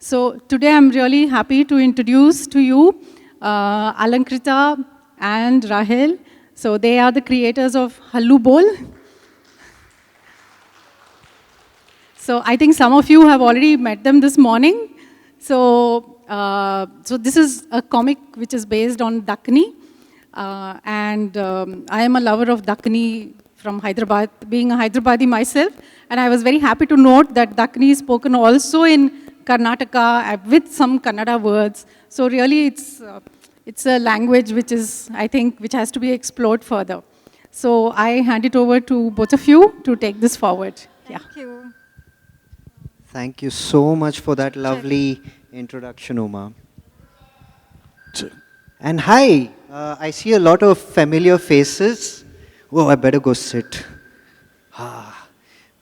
So today I'm really happy to introduce to you Alankrita and Rahil. So they are the creators of Hallubol. So I think some of you have already met them this morning. So, so this is a comic which is based on Dakkani. I am a lover of Dakkani from Hyderabad, being a Hyderabadi myself. And I was very happy to note that Dakkani is spoken also in Karnataka with some Kannada words. So really it's a language which is, I think, which has to be explored further. So I hand it over to both of you to take this forward. Thank you. Thank you so much for that lovely introduction, Uma. And hi, I see a lot of familiar faces. Oh, I better go sit.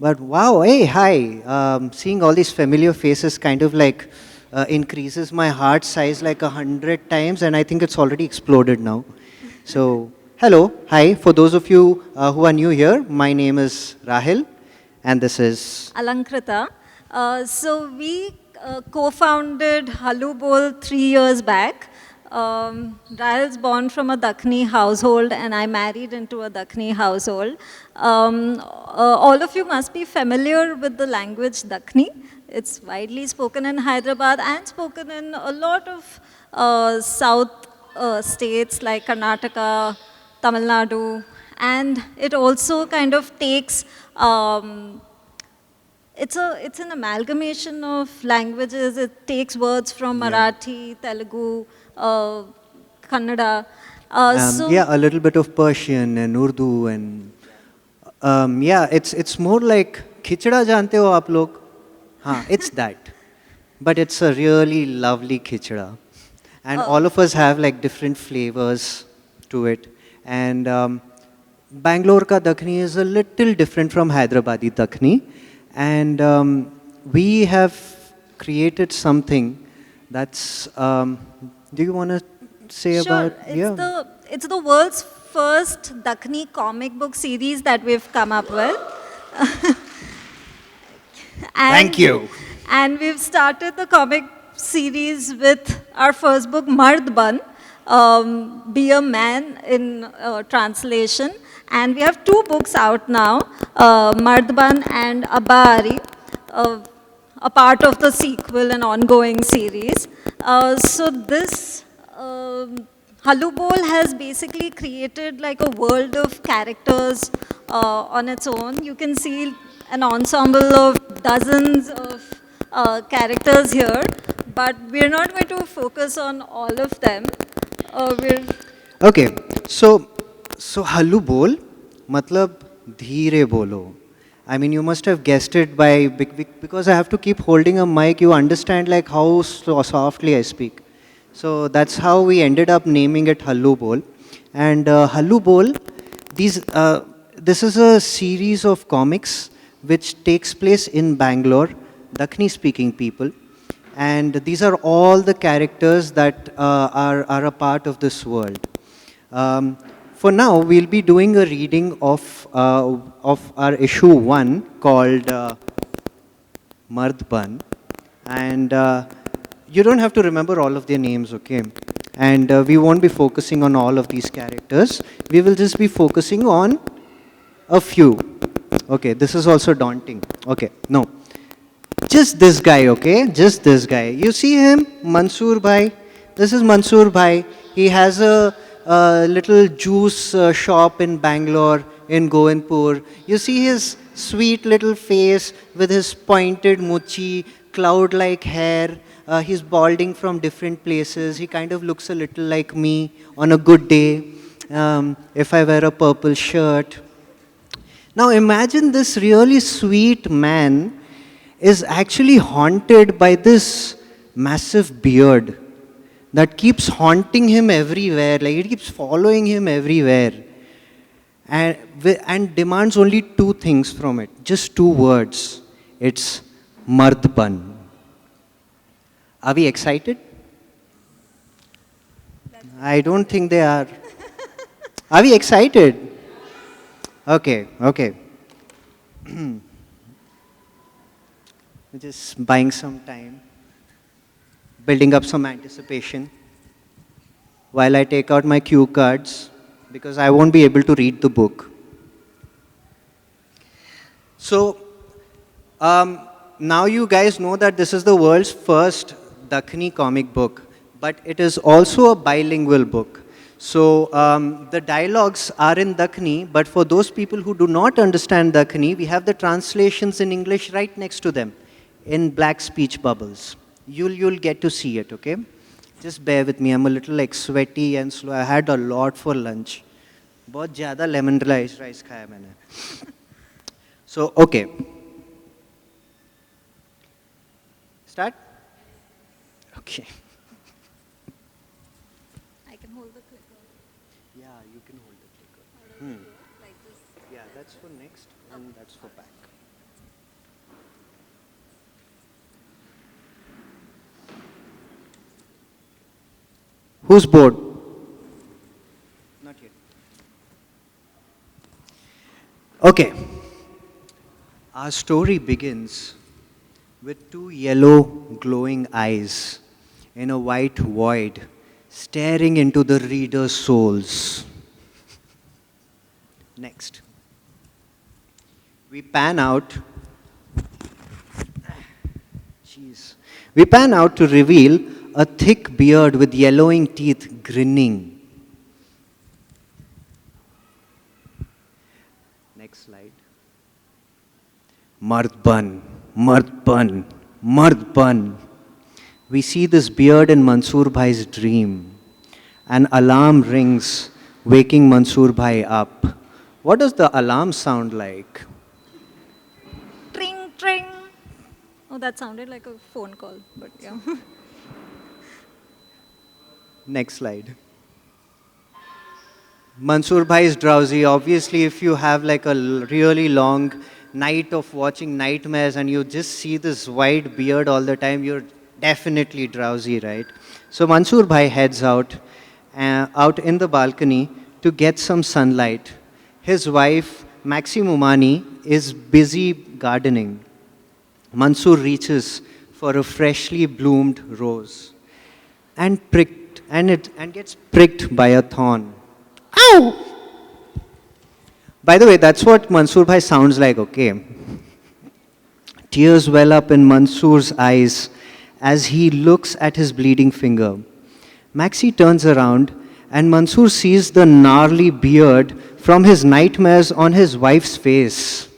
But wow, hey, hi. Seeing all these familiar faces kind of like increases my heart size like 100 times, and I think it's already exploded now. So, hello, hi. For those of you who are new here, my name is Rahil, and this is Alankrita. So we co-founded Hallubol 3 years back. Rahil's born from a Dakkani household and I married into a Dakkani household. All of you must be familiar with the language Dakkani. It's widely spoken in Hyderabad and spoken in a lot of south states like Karnataka, Tamil Nadu, and it also kind of takes it's an amalgamation of languages. It takes words from Marathi, Telugu, Kannada. Yeah, a little bit of Persian and Urdu and yeah, it's more like khichda jante ho aap log? Haan, it's that. But it's a really lovely khichda. And all of us have like different flavors to it. And Bangalore ka Dakkani is a little different from Hyderabadi Dakkani. And we have created something that's, do you want to say about? Sure, it's the world's first Dakkani comic book series that we've come up with. Thank you. And we've started the comic series with our first book, Bann, Be a Man in translation. And we have 2 books out now, Bann and Abari, a part of the sequel and ongoing series. So this Hallubol has basically created like a world of characters on its own. You can see an ensemble of dozens of characters here, but we're not going to focus on all of them. Okay, so Hallubol, matlab dheere bolo. I mean, you must have guessed it by, because I have to keep holding a mic, you understand like how softly I speak. So that's how we ended up naming it Hallubol. And Hallubol, this is a series of comics which takes place in Bangalore, Dakkani speaking people. And these are all the characters that are a part of this world. For now, we'll be doing a reading of our issue 1 called Bann. And you don't have to remember all of their names, okay? And we won't be focusing on all of these characters. We will just be focusing on a few. Okay, this is also daunting. Okay, no. Just this guy, okay? Just this guy. You see him? Mansoor Bhai. This is Mansoor Bhai. He has a little juice shop in Bangalore, in Goindpur. You see his sweet little face with his pointed mochi, cloud-like hair. He's balding from different places. He kind of looks a little like me on a good day, if I wear a purple shirt. Now imagine this really sweet man is actually haunted by this massive beard that keeps haunting him everywhere, like it keeps following him everywhere, and demands only 2 things from it, just 2 words. It's Bann. Are we excited? I don't think they are. Are we excited? Okay, okay. Just buying some time. building up some anticipation while I take out my cue cards because I won't be able to read the book. So, now you guys know that this is the world's first Dakhini comic book, but it is also a bilingual book. So the dialogues are in Dakhini, but for those people who do not understand Dakhini, we have the translations in English right next to them in black speech bubbles. You'll get to see it, okay? Just bear with me. I'm a little like sweaty and slow. I had a lot for lunch. बहुत ज़्यादा lemon rice खाया मैंने. So, okay. Start? Okay. I can hold the clicker. Yeah, you can hold the clicker. Like this. Yeah, that's for next and that's for back. Who's bored? Not yet. Okay. Our story begins with two yellow glowing eyes in a white void staring into the reader's souls. Next. We pan out. Jeez. We pan out to reveal a thick beard with yellowing teeth grinning. Next slide. Mard Bann, Mard Bann, Mard Bann. We see this beard in Mansoor Bhai's dream. An alarm rings, waking Mansoor Bhai up. What does the alarm sound like? Tring, tring. Oh, that sounded like a phone call, but yeah. Next slide. Mansoor Bhai is drowsy. Obviously, if you have like a really long night of watching nightmares and you just see this white beard all the time, you're definitely drowsy, right? So Mansoor Bhai heads out in the balcony to get some sunlight. His wife, Maxi Mumani, is busy gardening. Mansoor reaches for a freshly bloomed rose and gets pricked by a thorn. Ow! By the way, that's what Mansoor Bhai sounds like, okay? Tears well up in Mansoor's eyes as he looks at his bleeding finger. Maxi turns around and Mansoor sees the gnarly beard from his nightmares on his wife's face.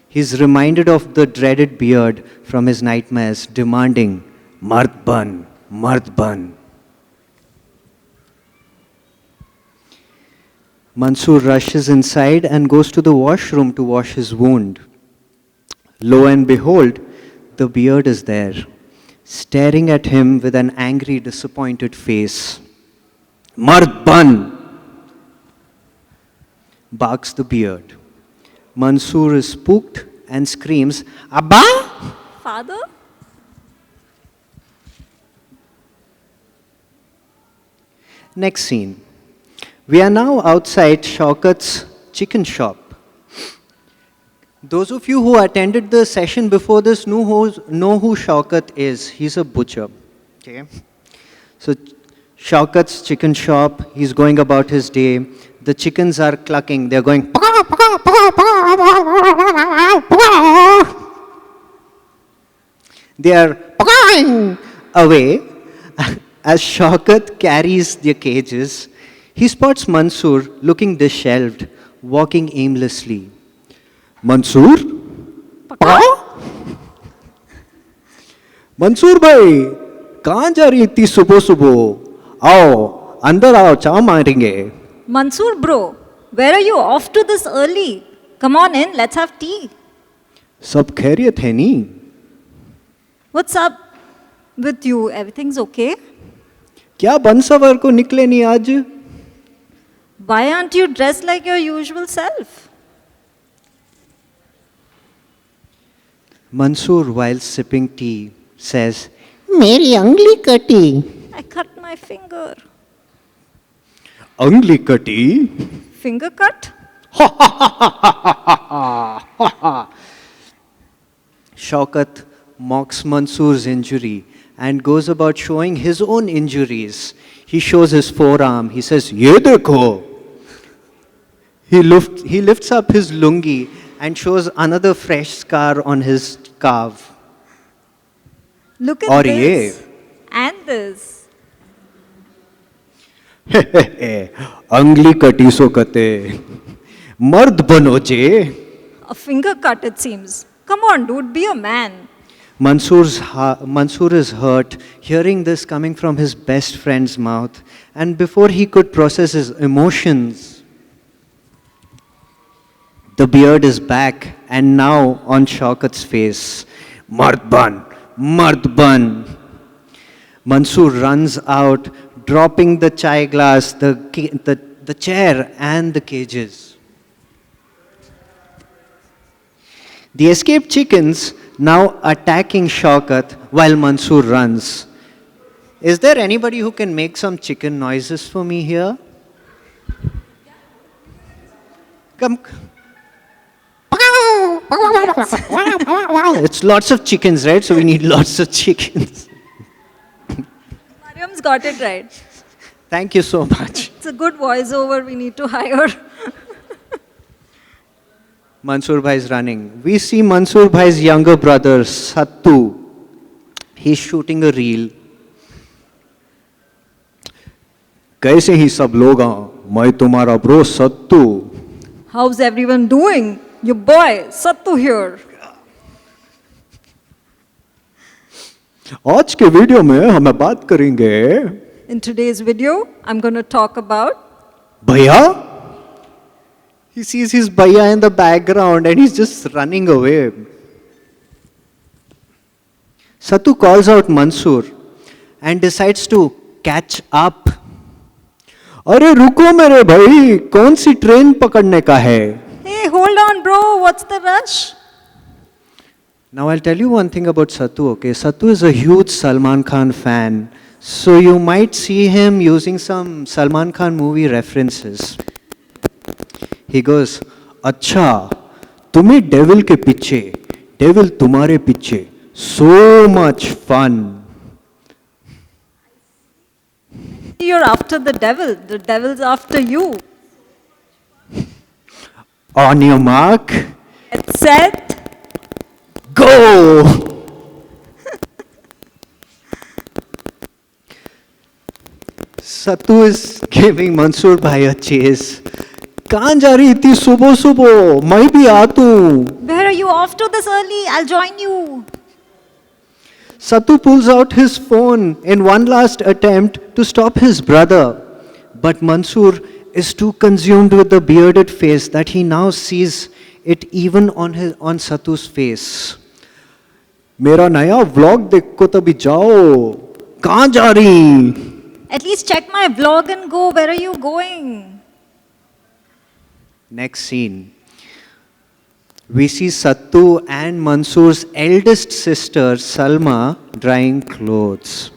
He's reminded of the dreaded beard from his nightmares, demanding, Mard Bann, Mard Bann. Mansoor rushes inside and goes to the washroom to wash his wound. Lo and behold, the beard is there, staring at him with an angry, disappointed face. Mard Bann, barks the beard. Mansoor is spooked and screams, Abba! Father? Next scene. We are now outside Shaukat's chicken shop. Those of you who attended the session before this know who Shaukat is. He's a butcher. Okay? So Shaukat's chicken shop, he's going about his day. The chickens are clucking. They're going, they are away. As Shaukat carries their cages, he spots Mansoor looking disheveled, walking aimlessly. Mansoor? Mansoor bhai, kahan ja rahi itti subo subo? Aao, andar aao, cha maringe. Mansoor bro, where are you off to this early? Come on in, let's have tea. Sab khairiyat hai nahi? What's up with you? Everything's okay? Kya bansavar ko nikle nahi aaj? Why aren't you dressed like your usual self? Mansoor, while sipping tea, says, Meri angli kati. I cut my finger. Angli kati? Finger cut? Shaukat mocks Mansoor's injury and goes about showing his own injuries. He shows his forearm. He says, "Ye dekho." He lifts up his lungi and shows another fresh scar on his calf. Look at Aur this. And this. अंगली कटी सो कते मर्द बनो जे. A finger cut, it seems. Come on, dude, be a man. Mansoor is hurt, hearing this coming from his best friend's mouth, and before he could process his emotions, the beard is back and now on Shaukat's face. Mard ban, mard ban. Mansoor runs out, dropping the chai glass, the chair, and the cages. The escaped chickens now attacking Shaukat while Mansoor runs. Is there anybody who can make some chicken noises for me here? Come. It's lots of chickens, right? So we need lots of chickens. Mariam's got it right. Thank you so much. It's a good voiceover we need to hire. Mansoor Bhai is running. We see Mansoor Bhai's younger brother, Sattu. He's shooting a reel. कैसे ही सब लोग मैं तुम्हारा bro sattu. How's everyone doing? Your boy, Sattu here. आज के video में हम बात करेंगे. In today's video, I'm going to talk about Bhaiya? He sees his bhaiya in the background and he's just running away. Sattu calls out Mansoor and decides to catch up. अरे रुको मेरे भाई, कौन सी train पकड़ने का है? Hey, hold on, bro. What's the rush? Now I'll tell you one thing about Sattu, okay? Sattu is a huge Salman Khan fan. So you might see him using some Salman Khan movie references. He goes, अच्छा, तुम्हें devil के पीछे, devil तुम्हारे पीछे. So much fun. You're after the devil's after you. On your mark, Get set. go! Sattu is giving Mansoor Bhai a chase. कहाँ जा रही इतनी सुबह सुबह? मैं भी आ तू. Where are you off to this early? I'll join you. Sattu pulls out his phone in one last attempt to stop his brother. But Mansoor is too consumed with the bearded face that he now sees it even on Sattu's face. मेरा नया vlog देखो तभी जाओ. कहाँ जा रही? At least check my vlog and go. Where are you going? Next scene. We see Sattu and Mansoor's eldest sister, Salma, drying clothes.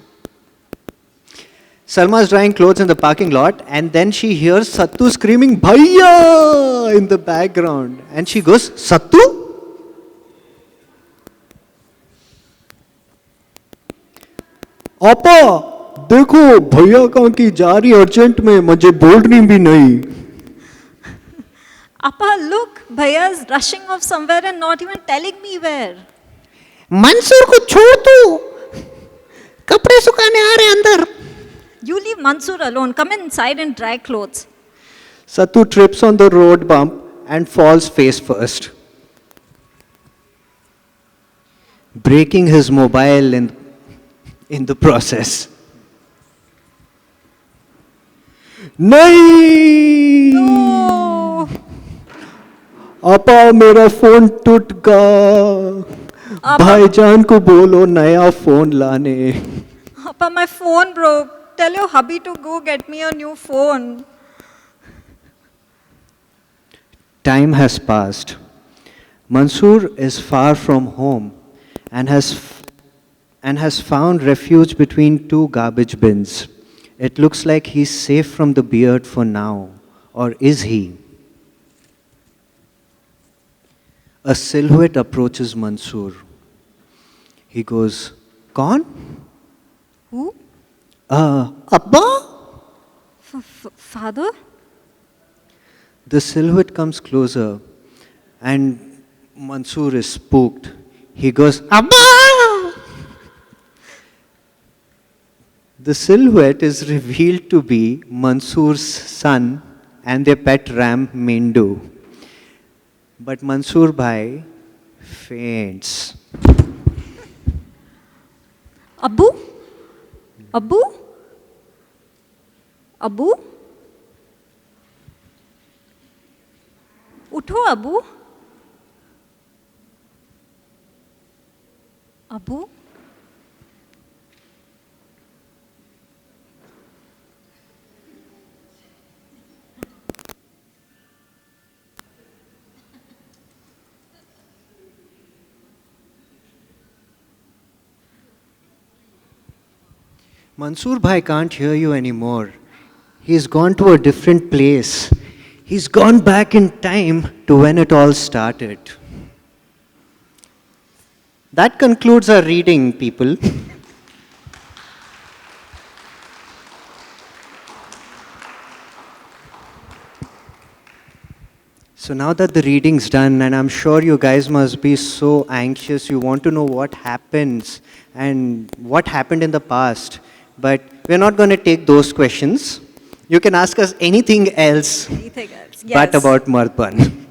Salma's drying clothes in the parking lot, and then she hears Sattu screaming, Bhaiya! In the background. And she goes, Sattu? Appa, देखो भैया कहाँ की जा रही urgent में, मुझे बोलनी भी नहीं. Appa, look. Bhaiya's rushing off somewhere and not even telling me where. Mansoor को छोड़ तू, कपड़े सुखाने आ रहे अंदर. You leave Mansoor alone. Come inside and dry clothes. Sattu trips on the road bump and falls face first, breaking his mobile in the process. नहीं! No! अपा मेरा फोन टूट गया. भाईजान को बोलो नया फोन लाने. Appa, my phone broke. Tell your hubby to go get me a new phone. Time has passed. Mansoor is far from home and has found refuge between two garbage bins. It looks like he's safe from the beard for now. Or is he? A silhouette approaches Mansoor. He goes, "Kaun?" Who? Abba? Father? The silhouette comes closer and Mansoor is spooked. He goes, Abba! The silhouette is revealed to be Mansoor's son and their pet ram Mendu. But Mansoor Bhai faints. Abu? Abu? Abu? Utho, Abu? Abu? Mansoor Bhai can't hear you anymore. He's gone to a different place. He's gone back in time to when it all started. That concludes our reading, people. So now that the reading's done, and I'm sure you guys must be so anxious, you want to know what happens and what happened in the past. But we're not going to take those questions. You can ask us anything else, but about Mard Bann.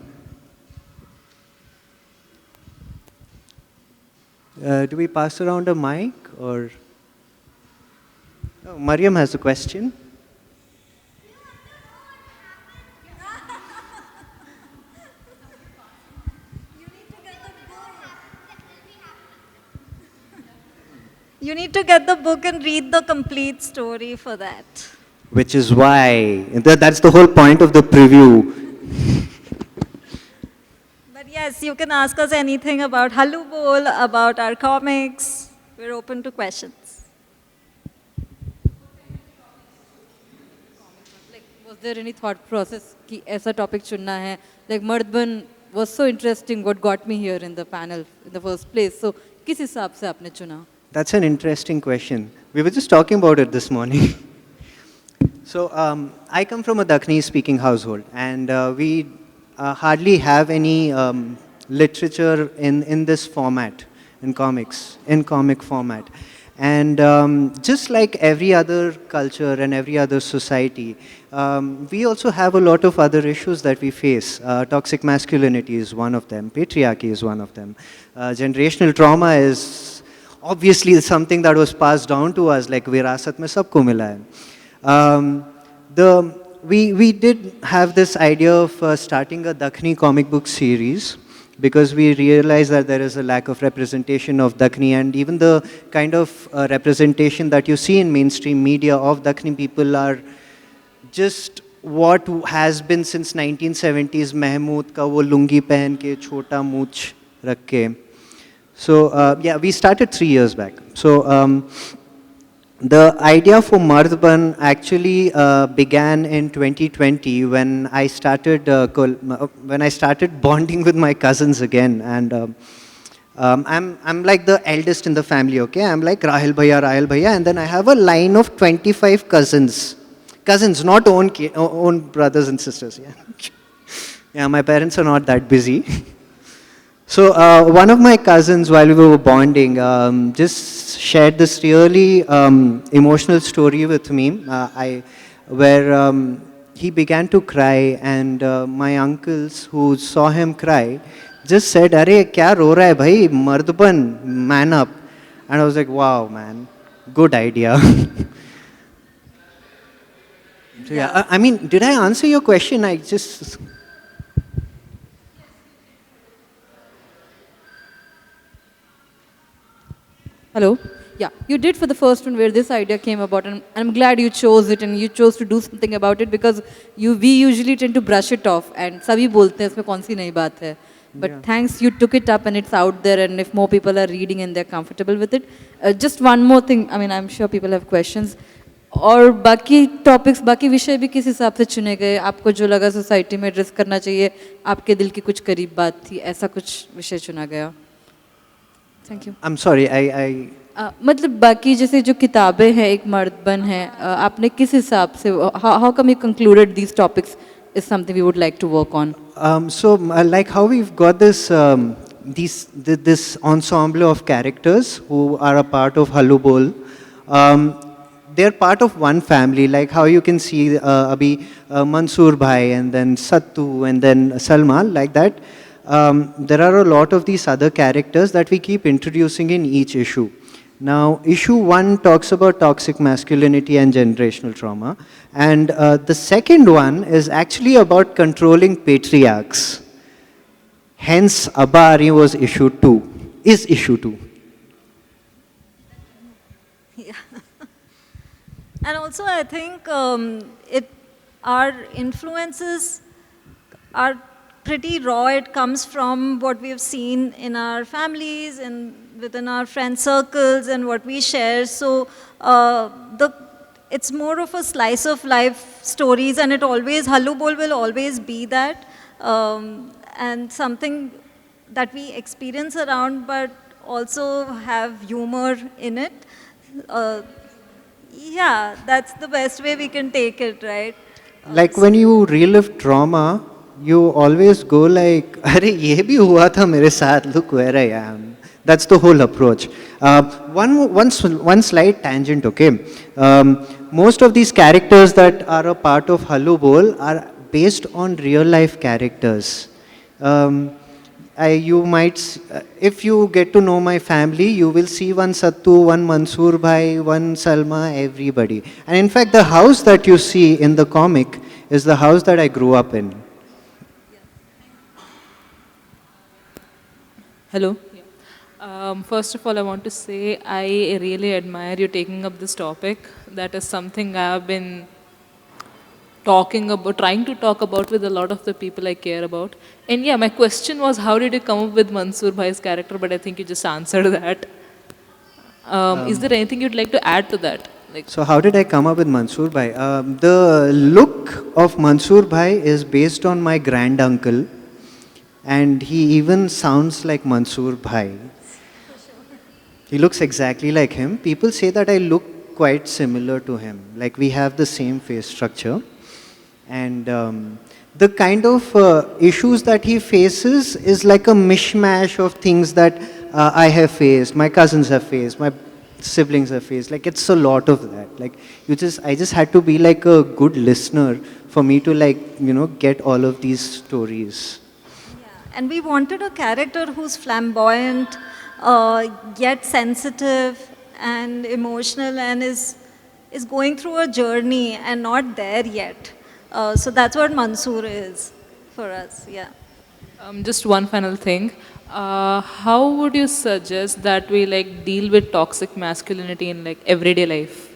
Do we pass around a mic or? Oh, Mariam has a question. You need to get the book and read the complete story for that. Which is why, that's the whole point of the preview. But yes, you can ask us anything about Hallubol, about our comics. We're open to questions. Like, was there any thought process कि ऐसा topic चुनना है? Like Mard Bann was so interesting. What got me here in the panel in the first place? So किस हिसाब से आपने चुना? That's an interesting question. We were just talking about it this morning. So I come from a Dakhni speaking household, and we hardly have any literature in this format, in comics, in comic format. And just like every other culture and every other society, we also have a lot of other issues that we face. Toxic masculinity is one of them. Patriarchy is one of them. Generational trauma is obviously something that was passed down to us, like virasat mein sabko mila hai. We did have this idea of starting a Dakhni comic book series because we realized that there is a lack of representation of Dakhni, and even the kind of representation that you see in mainstream media of Dakhni people are just what has been since 1970s, Mahmood ka wo lungi pehen ke chota mooch rakh ke. So yeah, we started 3 years back. So the idea for Mard Bann actually began in 2020 when I started bonding with my cousins again, and I'm like the eldest in the family. Okay, I'm like Rahil Bhaiya, and then I have a line of 25 cousins, not own brothers and sisters. Yeah, yeah, my parents are not that busy. So one of my cousins, while we were bonding, just shared this really emotional story with me, where he began to cry, and my uncles who saw him cry just said, "Arey, kya ro raha hai bhai? Mard Bann, man up." And I was like, "Wow, man, good idea." So yeah, I mean, did I answer your question? I just. Hello? Yeah, you did for the first one where this idea came about, and I'm glad you chose it and you chose to do something about it, because we usually tend to brush it off and sabhi bolte hain isme kaun si nayi baat hai. But thanks, you took it up and it's out there, and if more people are reading and they're comfortable with it. Just one more thing, I mean, I'm sure people have questions. और बाकी topics, बाकी विषय भी किस हिसाब से चुने गए? आपको जो लगा सोसाइटी में एड्रेस करना चाहिए, आपके दिल की कुछ करीब बात थी, ऐसा कुछ विषय चुना गया? Thank you. I'm sorry, I मतलब बाकी जैसे जो किताबें हैं एक मर्दबन है आपने किस हिसाब से how come you concluded these topics is something we would like to work on. Like how we've got this ensemble of characters who are a part of Hallubol. They're part of one family, like how you can see Abhi Mansoor Bhai and then Sattu and then Salma, like that. There are a lot of these other characters that we keep introducing in each issue. Now, issue 1 talks about toxic masculinity and generational trauma. And the second one is actually about controlling patriarchs. Hence, Abari was issue 2, is issue 2. Yeah. And also, I think our influences are pretty raw. It comes from what we've seen in our families and within our friend circles and what we share. So it's more of a slice of life stories, and Hallubol will always be that, and something that we experience around, but also have humor in it. Yeah, that's the best way we can take it, right? Like when you relive trauma, you always go like, "Arey, ye bhi hua tha mere saath. Look where I am." That's the whole approach. One slight tangent, okay? Most of these characters that are a part of Hallubol are based on real life characters. You might, if you get to know my family, you will see one Sattu, one Mansoor Bhai, one Salma, everybody. And in fact, the house that you see in the comic is the house that I grew up in. Hello. First of all, I want to say I really admire you taking up this topic. That is something I have been trying to talk about with a lot of the people I care about. And yeah, my question was, how did you come up with Mansoor Bhai's character? But I think you just answered that. Is there anything you'd like to add to that? So how did I come up with Mansoor Bhai? The look of Mansoor Bhai is based on my granduncle, and he even sounds like Mansoor Bhai. He looks exactly like him. People say that I look quite similar to him, like we have the same face structure. And the kind of issues that he faces is like a mishmash of things that I have faced, my cousins have faced, my siblings have faced. Like it's a lot of that. Like I just had to be like a good listener for me to get all of these stories. Yeah. And we wanted a character who's flamboyant, yet sensitive and emotional, and is going through a journey and not there yet. So that's what Mansoor is for us, yeah. Just one final thing. How would you suggest that we deal with toxic masculinity in everyday life?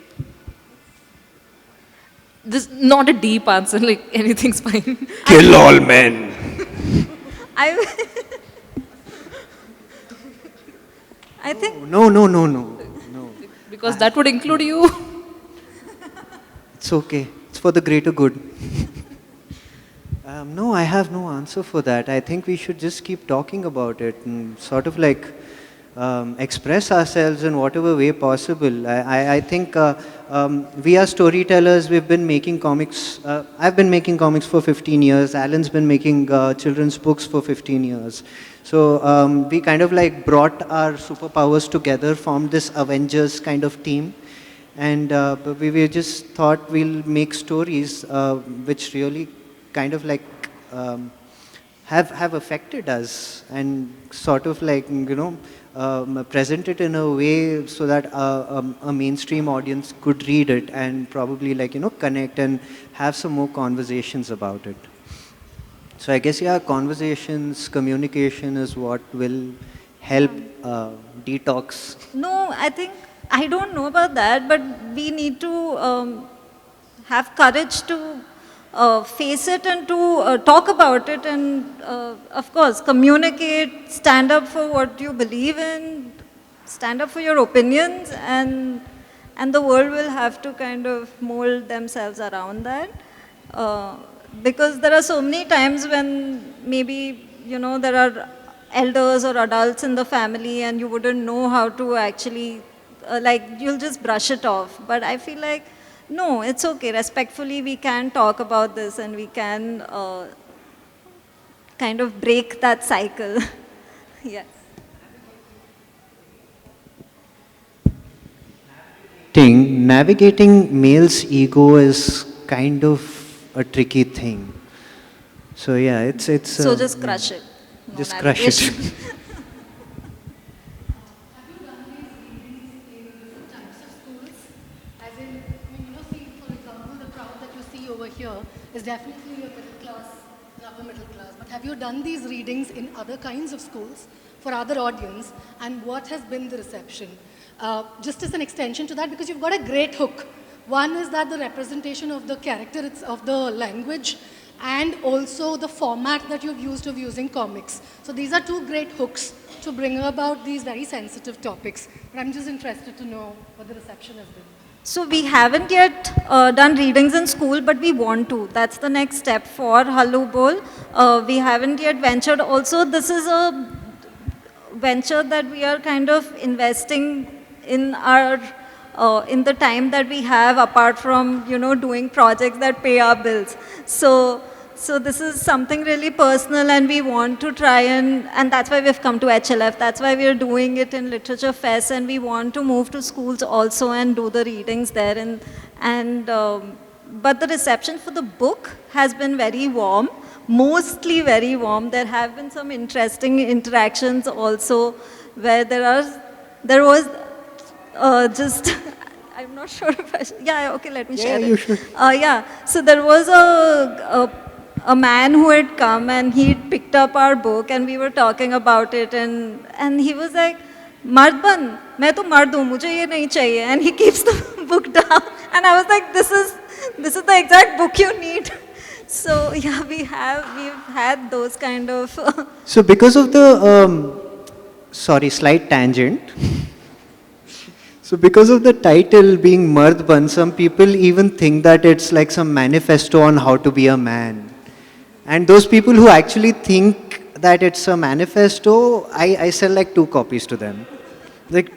This not a deep answer, anything's fine. Kill all men. I think... No. Because that would include you. It's okay. It's for the greater good. No, I have no answer for that. I think we should just keep talking about it and sort of express ourselves in whatever way possible. I think we are storytellers. We've been making comics. I've been making comics for 15 years. Alan's been making children's books for 15 years. So we kind of brought our superpowers together, formed this Avengers kind of team. And we just thought we'll make stories which really kind of have affected us and sort of present it in a way so that a mainstream audience could read it and probably connect and have some more conversations about it. So I guess, yeah, conversations, communication is what will help detox. No, I don't know about that, but we need to have courage to face it and to talk about it and, of course, communicate, stand up for what you believe in, stand up for your opinions, and the world will have to kind of mold themselves around that. Because there are so many times when maybe, there are elders or adults in the family and you wouldn't know how to actually, like, you'll just brush it off. But I feel like, no, it's okay. Respectfully, we can talk about this and we can kind of break that cycle. Yes. Navigating male's ego is kind of a tricky thing. So yeah, it's. So just crush it. No Just crush it. navigation. As in, see, for example, the crowd that you see over here is definitely a middle class, upper middle class. But have you done these readings in other kinds of schools for other audience, and what has been the reception? Just as an extension to that, because you've got a great hook. One is that the representation of the character, of the language, and also the format that you've used of using comics. So these are two great hooks to bring about these very sensitive topics. But I'm just interested to know what the reception has been. So we haven't yet done readings in school, but we want to. That's the next step for Hallubol. We haven't yet ventured. Also, this is a venture that we are kind of investing in our in the time that we have, apart from doing projects that pay our bills. So this is something really personal, and we want to try and that's why we've come to HLF. That's why we're doing it in Literature Fest, and we want to move to schools also and do the readings there. But the reception for the book has been very warm, mostly very warm. There have been some interesting interactions also, where there was just. I'm not sure if I should. Yeah, okay, let me share it. You should. So there was a man who had come and he picked up our book and we were talking about it and he was like, "Mard ban, main to mard hu, mujhe ye nahi chahiye," and he keeps the book down. And I was like, this is the exact book you need. So yeah, we've had those kind of. So because of the slight tangent. So because of the title being Mard Ban, some people even think that it's like some manifesto on how to be a man. And those people who actually think that it's a manifesto, I sell like 2 copies to them. Like,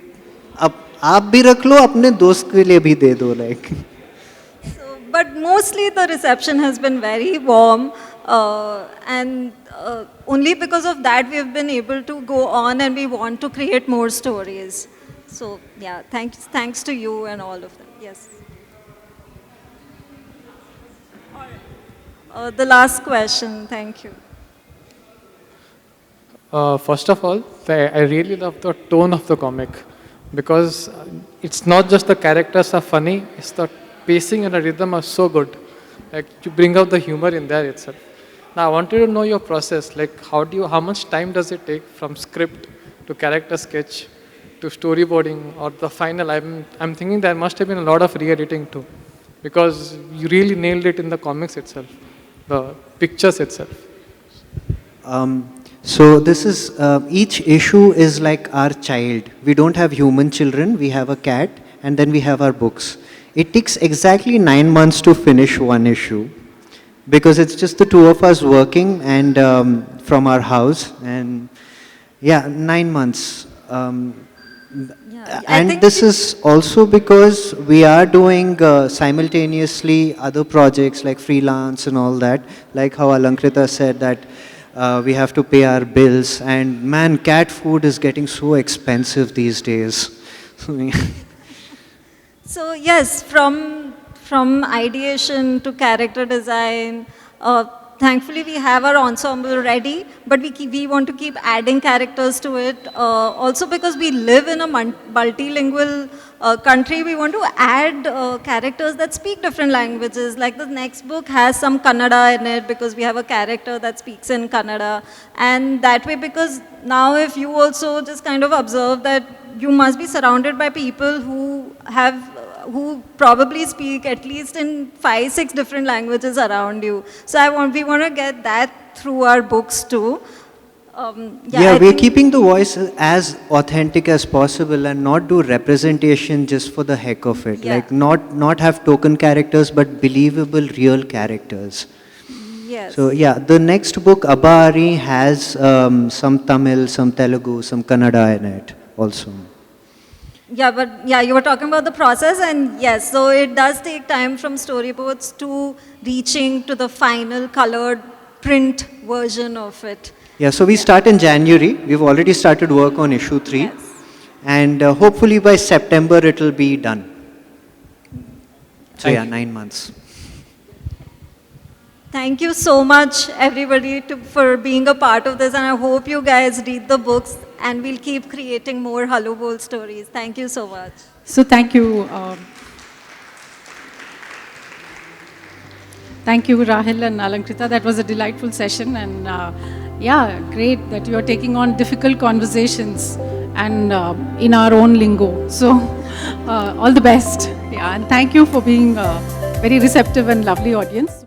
आप भी रख लो, अपने दोस्त के लिए भी दे दो, like. So, but mostly the reception has been very warm, and only because of that we have been able to go on and we want to create more stories. So yeah, thanks to you and all of them. Yes. The last question, thank you. First of all, I really love the tone of the comic, because it's not just the characters are funny, it's the pacing and the rhythm are so good. Like, you bring out the humor in there itself. Now I wanted to know your process, like how much time does it take from script to character sketch to storyboarding or the final? I'm thinking there must have been a lot of re-editing too, because you really nailed it in the comics itself, the pictures itself. So this is, each issue is like our child. We don't have human children, we have a cat, and then we have our books. It takes exactly 9 months to finish one issue, because it's just the 2 of us working and from our house, and yeah, 9 months. And this is also because we are doing simultaneously other projects like freelance and all that, like how Alankrita said that we have to pay our bills, and man, cat food is getting so expensive these days. So yes, from ideation to character design, thankfully we have our ensemble ready, but we want to keep adding characters to it. Also because we live in a multilingual country, we want to add characters that speak different languages. Like the next book has some Kannada in it because we have a character that speaks in Kannada. And that way, because now if you also just kind of observe that you must be surrounded by people who probably speak at least in 5-6 different languages around you. So we want to get that through our books too. We're keeping the voice as authentic as possible and not do representation just for the heck of it. Yeah. Like not have token characters, but believable real characters. Yes. So yeah, the next book, Abari, has some Tamil, some Telugu, some Kannada in it also. Yeah, but yeah, you were talking about the process, and yes, so it does take time from storyboards to reaching to the final colored print version of it. Yeah, so we start in January. We've already started work on issue 3. Yes. And hopefully by September it will be done. So yeah, 9 months. Thank you so much, everybody, for being a part of this, and I hope you guys read the books, and we'll keep creating more Hallubol stories. Thank you so much. So thank you. Thank you, Rahil and Alankrita. That was a delightful session, and yeah, great that you are taking on difficult conversations and in our own lingo. So all the best. Yeah, and thank you for being a very receptive and lovely audience.